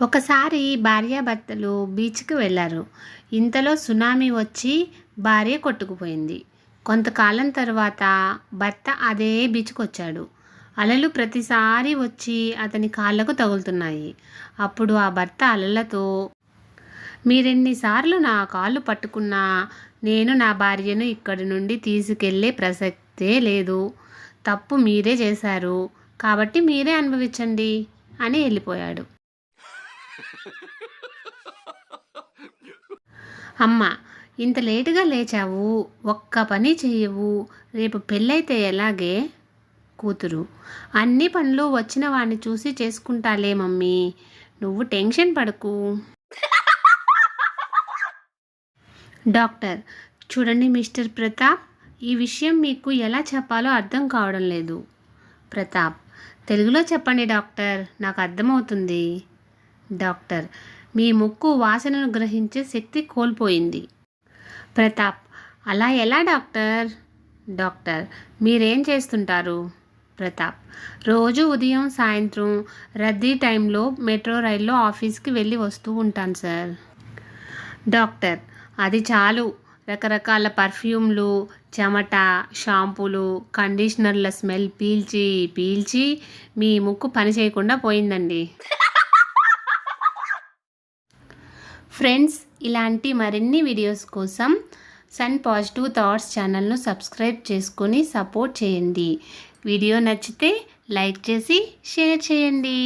ఒకసారి భార్యాభర్తలు బీచ్‌కి వెళ్లారు. ఇంతలో సునామీ వచ్చి భార్య కొట్టుకుపోయింది. కొంతకాలం తరువాత భర్త అదే బీచ్‌కొచ్చాడు. అలలు ప్రతిసారీ వచ్చి అతని కాళ్ళకు తగులుతున్నాయి. అప్పుడు ఆ భర్త అలలతో, మీరెన్నిసార్లు నా కాళ్ళు పట్టుకున్నా నేను నా భార్యను ఇక్కడి నుండి తీసుకెళ్ళే ప్రసక్తే లేదు. తప్పు మీరే చేశారు. కాబట్టి మీరే అనుభవించండి అని వెళ్ళిపోయాడు. అమ్మ, ఇంత లేటుగా లేచావు, ఒక్క పని చెయ్యవు, రేపు పెళ్ళైతే ఎలాగే? కూతురు, అన్ని పనులు వచ్చిన వాడిని చూసి చేసుకుంటాలే మమ్మీ, నువ్వు టెన్షన్ పడకు. డాక్టర్, చూడండి మిస్టర్ ప్రతాప్, ఈ విషయం మీకు ఎలా చెప్పాలో అర్థం కావడం లేదు. ప్రతాప్, తెలుగులో చెప్పండి డాక్టర్, నాకు అర్థమవుతుంది. డాక్టర్, మీ ముక్కు వాసనను గ్రహించే శక్తి కోల్పోయింది. ప్రతాప్, అలా ఎలా డాక్టర్? డాక్టర్, మీరేం చేస్తుంటారు? ప్రతాప్, రోజు ఉదయం సాయంత్రం రద్దీ టైంలో మెట్రో రైల్లో ఆఫీస్కి వెళ్ళి వస్తూ ఉంటాను సార్. డాక్టర్, అది చాలు. రకరకాల పర్ఫ్యూమ్లు, చెమట, షాంపూలు, కండిషనర్ల స్మెల్ పీల్చి పీల్చి మీ ముక్కు పని చేయకుండా పోయిందండి. ఫ్రెండ్స్, ఇలాంటి మరిన్ని వీడియోస్ కోసం సన్ పాజిటివ్ థాట్స్ ఛానల్ను సబ్స్క్రైబ్ చేసుకొని సపోర్ట్ చేయండి. వీడియో నచ్చితే లైక్ చేసి షేర్ చేయండి.